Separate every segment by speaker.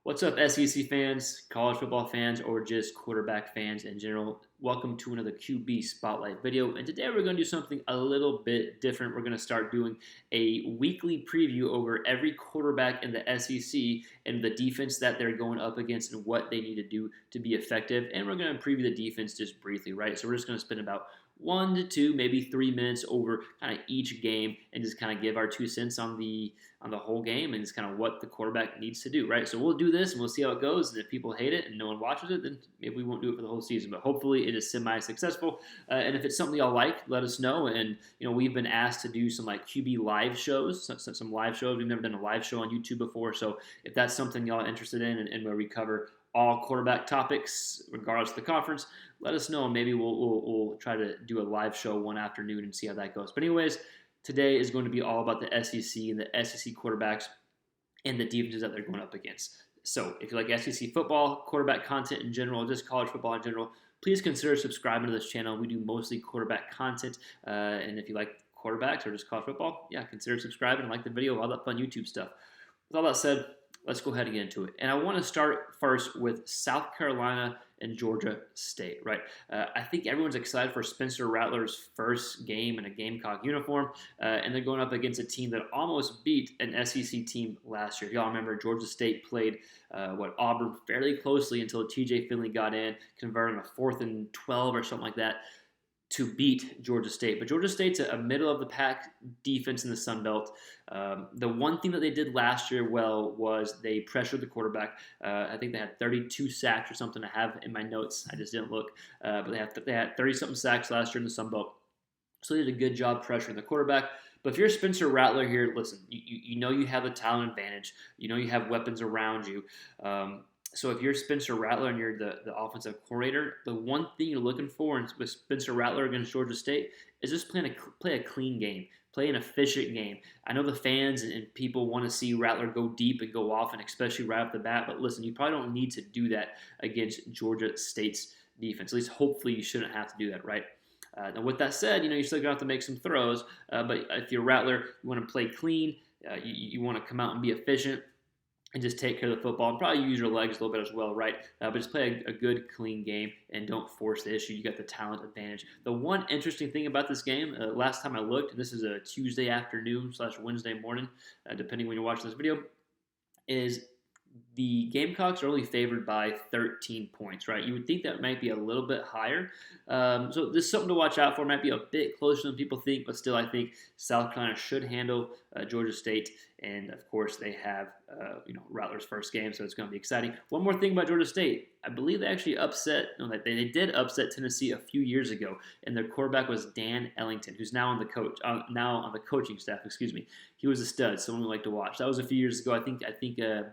Speaker 1: What's up, SEC fans, college football fans, or just quarterback fans in general? Welcome to another QB Spotlight video. And today we're going to do something a little bit different. We're going to start doing a weekly preview over every quarterback in the SEC and the defense that they're going up against and what they need to do to be effective. And we're going to preview the defense just briefly, right? So we're just going to spend about 1 to 2, maybe 3 minutes over kind of each game and just kind of give our 2 cents on the whole game and just kind of what the quarterback needs to do, right? So we'll do this and we'll see how it goes. And if people hate it and no one watches it, then maybe we won't do it for the whole season. But hopefully it is semi-successful. And if it's something y'all like, let us know. And we've been asked to do some like QB live shows, some live shows. We've never done a live show on YouTube before. So if that's something y'all are interested in, and where we cover all quarterback topics, regardless of the conference, let us know. Maybe we'll try to do a live show one afternoon and see how that goes. But anyways, today is going to be all about the SEC and the SEC quarterbacks and the defenses that they're going up against. So if you like SEC football, quarterback content in general, just college football in general, please consider subscribing to this channel. We do mostly quarterback content. And if you like quarterbacks or just college football, yeah, consider subscribing and like the video, all that fun YouTube stuff. With all that said, let's go ahead and get into it. And I want to start first with South Carolina and Georgia State, right? I think everyone's excited for Spencer Rattler's first game in a Gamecock uniform, and they're going up against a team that almost beat an SEC team last year. Y'all remember Georgia State played Auburn fairly closely until TJ Finley got in, converting a 4th and 12 or something like that to beat Georgia State. But Georgia State's a middle of the pack defense in the Sun Belt. The one thing that they did last year well was they pressured the quarterback. I think they had 32 sacks or something. I have in my notes. I just didn't look. But they had 30-something sacks last year in the Sun Belt. So they did a good job pressuring the quarterback. But if you're Spencer Rattler here, listen, you know you have a talent advantage. You know you have weapons around you. So if you're Spencer Rattler and you're the offensive coordinator, the one thing you're looking for with Spencer Rattler against Georgia State is just play a clean game, play an efficient game. I know the fans and people want to see Rattler go deep and go off, and especially right off the bat. But listen, you probably don't need to do that against Georgia State's defense. At least hopefully you shouldn't have to do that, right? Now with that said, you're still going to have to make some throws. But if you're Rattler, you want to play clean. You want to come out and be efficient and just take care of the football and probably use your legs a little bit as well, right? But just play a good, clean game and don't force the issue. You got the talent advantage. The one interesting thing about this game, last time I looked, and this is a Tuesday afternoon / Wednesday morning, depending when you're watching this video, is the Gamecocks are only favored by 13 points, right? You would think that might be a little bit higher. So this is something to watch out for. It might be a bit closer than people think, but still I think South Carolina should handle Georgia State. And, of course, they have, Rattler's first game, so it's going to be exciting. One more thing about Georgia State. I believe they did upset Tennessee a few years ago, and their quarterback was Dan Ellington, who's now on the coaching staff. Excuse me. He was a stud, someone we like to watch. That was a few years ago. I think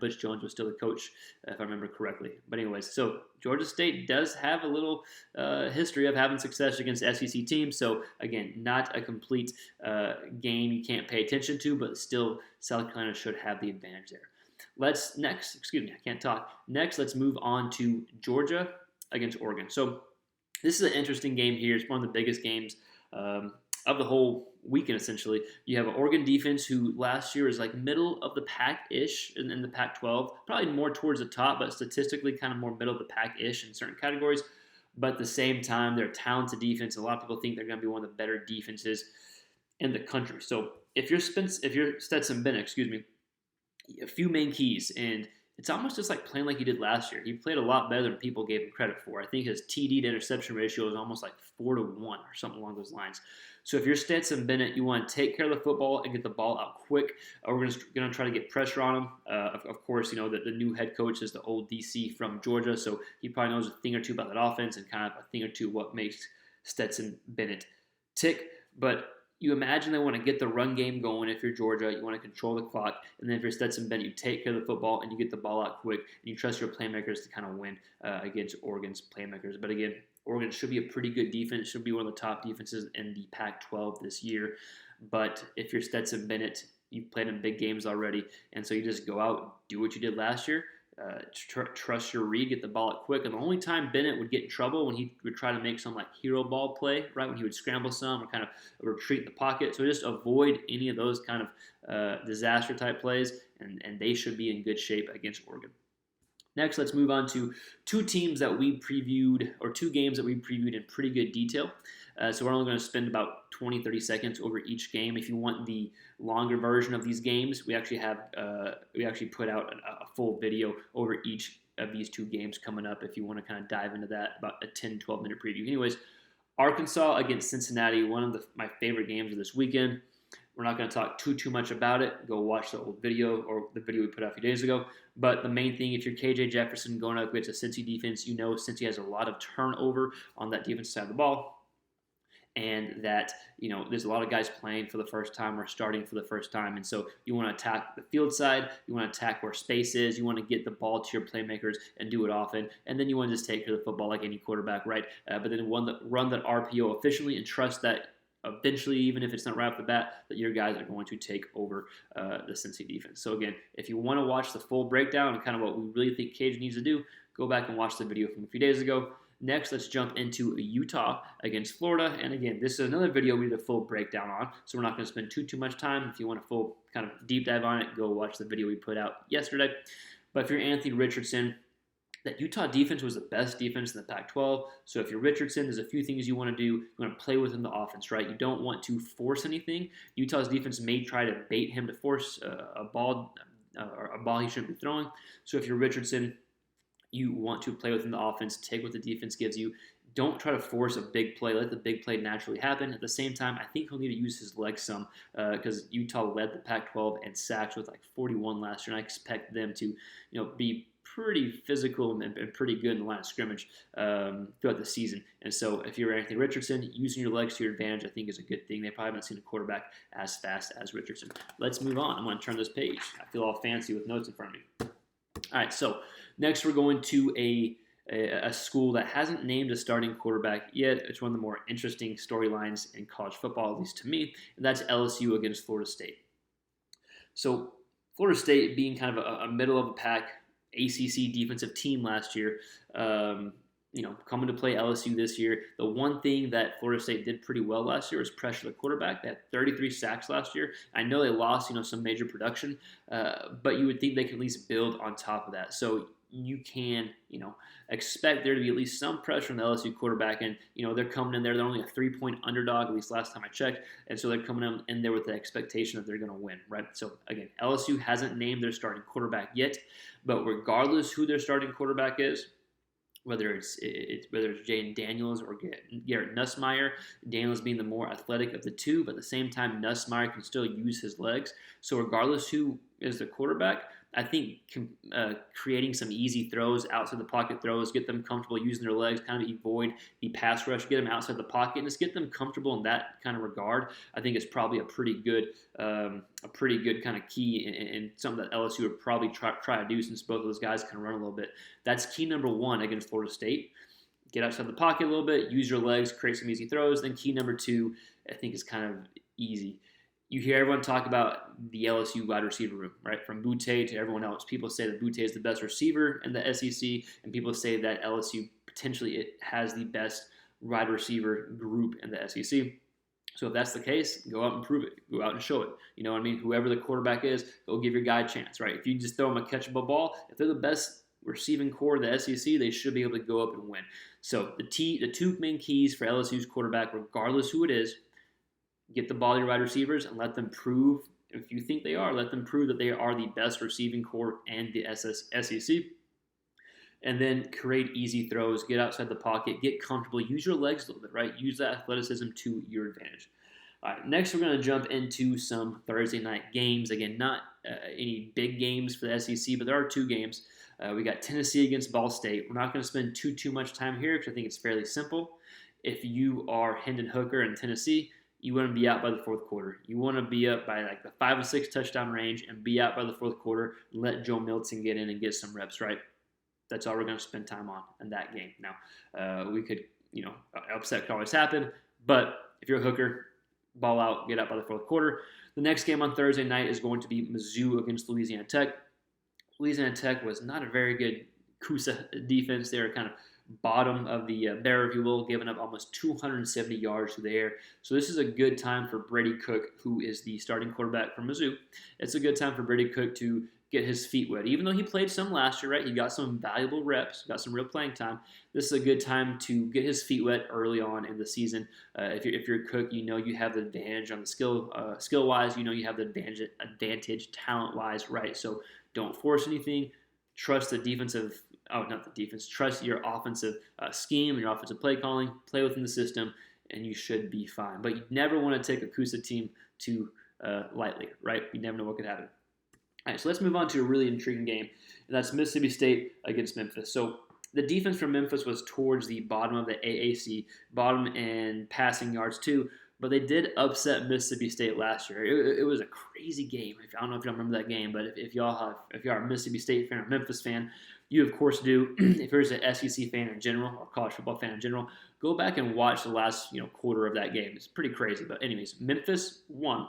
Speaker 1: Butch Jones was still the coach, if I remember correctly. But anyways, so Georgia State does have a little history of having success against SEC teams. So again, not a complete game you can't pay attention to, but still South Carolina should have the advantage there. Next, let's move on to Georgia against Oregon. So this is an interesting game here. It's one of the biggest games of the whole weekend, essentially. You have an Oregon defense who last year is like middle of the pack-ish in the Pac-12, probably more towards the top, but statistically kind of more middle of the pack-ish in certain categories. But at the same time, they're a talented defense. A lot of people think they're going to be one of the better defenses in the country. So if you're Stetson Bennett, a few main keys, and it's almost just like playing like he did last year. He played a lot better than people gave him credit for. I think his TD to interception ratio is almost like 4-1 or something along those lines. So if you're Stetson Bennett, you want to take care of the football and get the ball out quick. We're going to try to get pressure on him. Of course, the new head coach is the old DC from Georgia, so he probably knows a thing or two about that offense and kind of a thing or two what makes Stetson Bennett tick. But you imagine they want to get the run game going if you're Georgia. You want to control the clock. And then if you're Stetson Bennett, you take care of the football and you get the ball out quick. And you trust your playmakers to kind of win against Oregon's playmakers. But again, Oregon should be a pretty good defense. Should be one of the top defenses in the Pac-12 this year. But if you're Stetson Bennett, you've played in big games already. And so you just go out, do what you did last year. Trust your read, get the ball out quick. And the only time Bennett would get in trouble when he would try to make some like hero ball play, right? When he would scramble some or kind of retreat in the pocket. So just avoid any of those kind of disaster type plays, and they should be in good shape against Oregon. Next, let's move on to two teams that we previewed, or two games that we previewed in pretty good detail. So we're only going to spend about 20, 30 seconds over each game. If you want the longer version of these games, we actually put out a full video over each of these two games coming up if you want to kind of dive into that, about a 10, 12-minute preview. Anyways, Arkansas against Cincinnati, one of my favorite games of this weekend. We're not going to talk too much about it. Go watch the old video or the video we put out a few days ago. But the main thing, if you're KJ Jefferson going up against a Cincy defense, you know Cincy has a lot of turnover on that defensive side of the ball. And that, there's a lot of guys playing for the first time or starting for the first time. And so you want to attack the field side. You want to attack where space is. You want to get the ball to your playmakers and do it often. And then you want to just take care of the football like any quarterback, right? But then run that RPO efficiently and trust that eventually, even if it's not right off the bat, that your guys are going to take over the Cincy defense. So again, if you want to watch the full breakdown and kind of what we really think Cage needs to do, go back and watch the video from a few days ago. Next, let's jump into Utah against Florida. And again, this is another video we did a full breakdown on, so we're not going to spend too much time. If you want a full kind of deep dive on it, go watch the video we put out yesterday. But if you're Anthony Richardson, that Utah defense was the best defense in the Pac-12. So if you're Richardson, there's a few things you want to do. You want to play within the offense, right? You don't want to force anything. Utah's defense may try to bait him to force a ball he shouldn't be throwing. So if you're Richardson, you want to play within the offense, take what the defense gives you. Don't try to force a big play. Let the big play naturally happen. At the same time, I think he'll need to use his legs some because Utah led the Pac-12 in sacks with like 41 last year, and I expect them to, be pretty physical and pretty good in the line of scrimmage throughout the season. And so if you're Anthony Richardson, using your legs to your advantage, I think is a good thing. They probably haven't seen a quarterback as fast as Richardson. Let's move on. I'm going to turn this page. I feel all fancy with notes in front of me. All right, so next we're going to a school that hasn't named a starting quarterback yet. It's one of the more interesting storylines in college football, at least to me, and that's LSU against Florida State. So Florida State being kind of a middle of the pack ACC defensive team last year, coming to play LSU this year. The one thing that Florida State did pretty well last year was pressure the quarterback. They had 33 sacks last year. I know they lost, some major production, but you would think they could at least build on top of that. So you can, expect there to be at least some pressure on the LSU quarterback. And, they're coming in there. They're only a 3-point underdog, at least last time I checked. And so they're coming in there with the expectation that they're going to win, right? So, again, LSU hasn't named their starting quarterback yet. But regardless who their starting quarterback is, whether it's Jaden Daniels or Garrett Nussmeier, Daniels being the more athletic of the two, but at the same time, Nussmeier can still use his legs. So regardless who is the quarterback, I think creating some easy throws, outside the pocket throws, get them comfortable using their legs, kind of avoid the pass rush, get them outside the pocket, and just get them comfortable in that kind of regard. I think it's probably a pretty good kind of key and something that LSU would probably try to do since both of those guys can run a little bit. That's key number one against Florida State. Get outside the pocket a little bit, use your legs, create some easy throws. Then key number two, I think, is kind of easy. You hear everyone talk about the LSU wide receiver room, right? From Butte to everyone else. People say that Butte is the best receiver in the SEC, and people say that LSU potentially has the best wide receiver group in the SEC. So if that's the case, go out and prove it. Go out and show it. You know what I mean? Whoever the quarterback is, go give your guy a chance, right? If you just throw them a catchable ball, if they're the best receiving core of the SEC, they should be able to go up and win. So the two main keys for LSU's quarterback, regardless who it is, get the ball to your wide receivers and let them prove, if you think they are, let them prove that they are the best receiving core and the SEC. And then create easy throws, get outside the pocket, get comfortable, use your legs a little bit, right? Use that athleticism to your advantage. All right, next we're going to jump into some Thursday night games. Again, not any big games for the SEC, but there are two games. We got Tennessee against Ball State. We're not going to spend too much time here because I think it's fairly simple. If you are Hendon Hooker in Tennessee, you want to be out by the fourth quarter. You want to be up by like the 5 or 6 touchdown range and be out by the fourth quarter and let Joe Milton get in and get some reps, right? That's all we're going to spend time on in that game. Now, we could, upset could always happen, but if you're a Hooker, ball out, get out by the fourth quarter. The next game on Thursday night is going to be Mizzou against Louisiana Tech. Louisiana Tech was not a very good CUSA defense. They were kind of bottom of the barrel, if you will, giving up almost 270 yards through the air. So this is a good time for Brady Cook, who is the starting quarterback for Mizzou. It's a good time for Brady Cook to get his feet wet. Even though he played some last year, right? He got some valuable reps, got some real playing time. This is a good time to get his feet wet early on in the season. If you're a Cook, you have the advantage on the skill wise. You have the advantage talent wise, right? So don't force anything. Trust the defensive. Oh, not the defense. Trust your offensive scheme and your offensive play calling. Play within the system, and you should be fine. But you never want to take a Kusa team too lightly, right? You never know what could happen. All right, so let's move on to a really intriguing game, and that's Mississippi State against Memphis. So the defense for Memphis was towards the bottom of the AAC, bottom in passing yards too, but they did upset Mississippi State last year. It was a crazy game. I don't know if y'all remember that game, but if y'all are a Mississippi State fan or Memphis fan, you of course do. If you're an SEC fan in general or college football fan in general, go back and watch the last quarter of that game. It's pretty crazy. But anyways, Memphis won.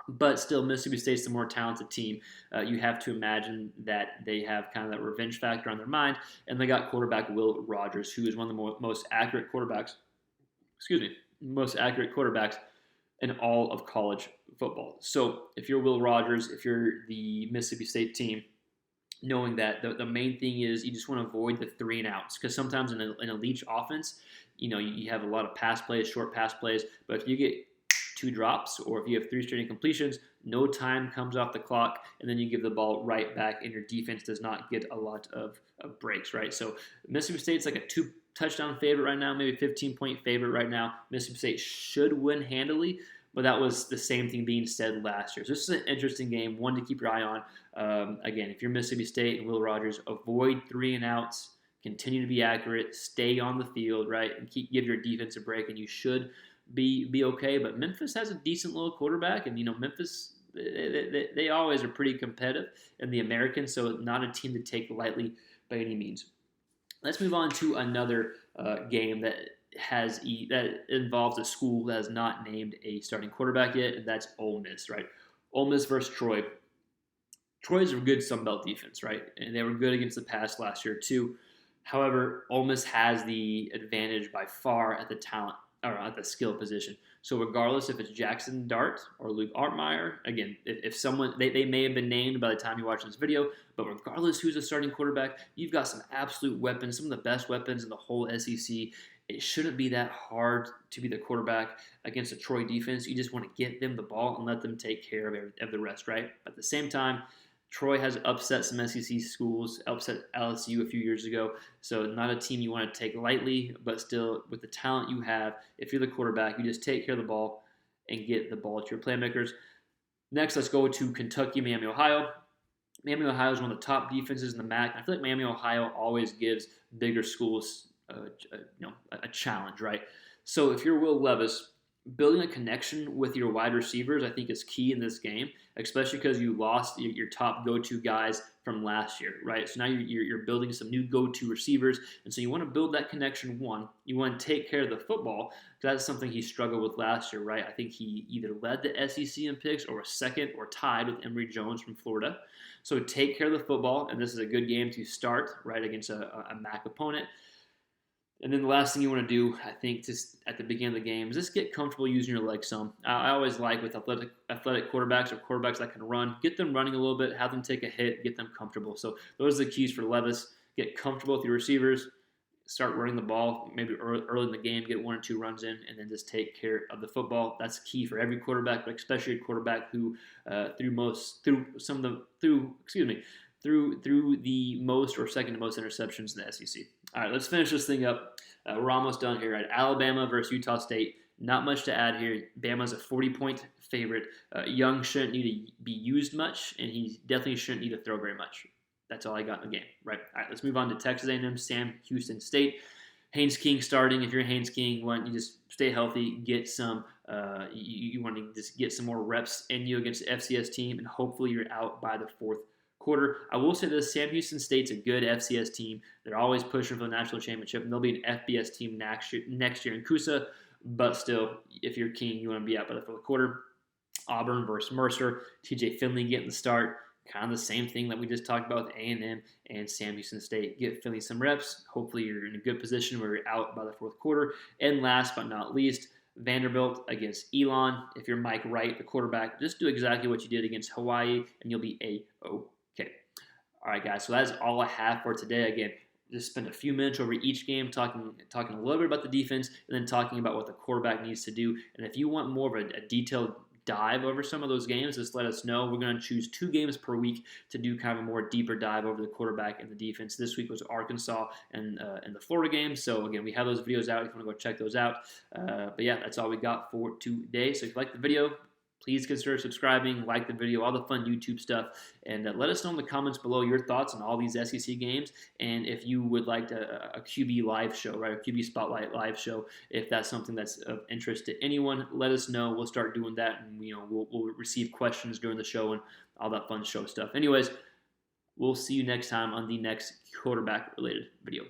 Speaker 1: But still, Mississippi State's the more talented team. You have to imagine that they have kind of that revenge factor on their mind, and they got quarterback Will Rogers, who is one of the most accurate quarterbacks. Most accurate quarterbacks in all of college football. So if you're Will Rogers, if you're the Mississippi State team, knowing that the main thing is you just want to avoid the 3 and outs, because sometimes in a leech offense, you have a lot of pass plays, short pass plays, but if you get 2 drops, or if you have 3 straight incompletions, no time comes off the clock, and then you give the ball right back, and your defense does not get a lot of breaks, right? So Mississippi State's like a 2-touchdown favorite right now, maybe 15-point favorite right now. Mississippi State should win handily, but that was the same thing being said last year. So this is an interesting game, one to keep your eye on. Again, if you're Mississippi State and Will Rogers, avoid 3 and outs, continue to be accurate, stay on the field, right, and give your defense a break, and you should be okay. But Memphis has a decent little quarterback, and Memphis, they always are pretty competitive in the American, so not a team to take lightly by any means. Let's move on to another game that involves a school that has not named a starting quarterback yet, and that's Ole Miss, right? Ole Miss versus Troy. Troy's a good Sun Belt defense, right? And they were good against the pass last year too. However, Ole Miss has the advantage by far at the talent or at the skill position. So regardless if it's Jackson Dart or Luke Artmeyer, again, if someone, they may have been named by the time you watch this video, but regardless who's a starting quarterback, you've got some absolute weapons, some of the best weapons in the whole SEC. It shouldn't be that hard to be the quarterback against a Troy defense. You just want to get them the ball and let them take care of the rest, right? At the same time, Troy has upset some SEC schools, upset LSU a few years ago. So not a team you want to take lightly, but still with the talent you have, if you're the quarterback, you just take care of the ball and get the ball to your playmakers. Next, let's go to Kentucky, Miami, Ohio. Miami, Ohio is one of the top defenses in the MAC. I feel like Miami, Ohio always gives bigger schools a challenge, right? So if you're Will Levis, building a connection with your wide receivers, I think, is key in this game, especially because you lost your top go-to guys from last year, right? So now you're building some new go-to receivers, and so you want to build that connection. One, you want to take care of the football, because that's something he struggled with last year, right? I think he either led the SEC in picks or was second or tied with Emory Jones from Florida. So take care of the football, and this is a good game to start, right, against a MAC opponent. And then the last thing you want to do, I think, just at the beginning of the game is just get comfortable using your legs some. I always like with athletic quarterbacks or quarterbacks that can run, get them running a little bit, have them take a hit, get them comfortable. So those are the keys for Levis. Get comfortable with your receivers, start running the ball, maybe early in the game, get 1 or 2 runs in, and then just take care of the football. That's key for every quarterback, but especially a quarterback who threw the most or second to most interceptions in the SEC. All right, let's finish this thing up. We're almost done here. At Alabama versus Utah State, not much to add here. Bama's a 40-point favorite. Young shouldn't need to be used much, and he definitely shouldn't need to throw very much. That's all I got in the game, right? All right, let's move on to Texas A&M, Sam Houston State. Haynes King starting. If you're Haynes King, you just stay healthy, get some. You want to just get some more reps in you against the FCS team, and hopefully you're out by the fourth quarter. I will say this, Sam Houston State's a good FCS team. They're always pushing for the national championship, and they'll be an FBS team next year in Coosa. But still, if you're King, you want to be out by the fourth quarter. Auburn versus Mercer. TJ Finley getting the start. Kind of the same thing that we just talked about with A&M and Sam Houston State. Get Finley some reps. Hopefully you're in a good position where you're out by the fourth quarter. And last but not least, Vanderbilt against Elon. If you're Mike Wright, the quarterback, just do exactly what you did against Hawaii, and you'll be A-OK. All right, guys. So that's all I have for today. Again, just spend a few minutes over each game talking a little bit about the defense and then talking about what the quarterback needs to do. And if you want more of a detailed dive over some of those games, just let us know. We're going to choose 2 games per week to do kind of a more deeper dive over the quarterback and the defense. This week was Arkansas and the Florida game. So again, we have those videos out if you want to go check those out. But yeah, that's all we got for today. So if you like the video, please consider subscribing, like the video, all the fun YouTube stuff, and let us know in the comments below your thoughts on all these SEC games, and if you would like a QB live show, right, a QB Spotlight live show. If that's something that's of interest to anyone, let us know. We'll start doing that, and we'll receive questions during the show and all that fun show stuff. Anyways, we'll see you next time on the next quarterback-related video.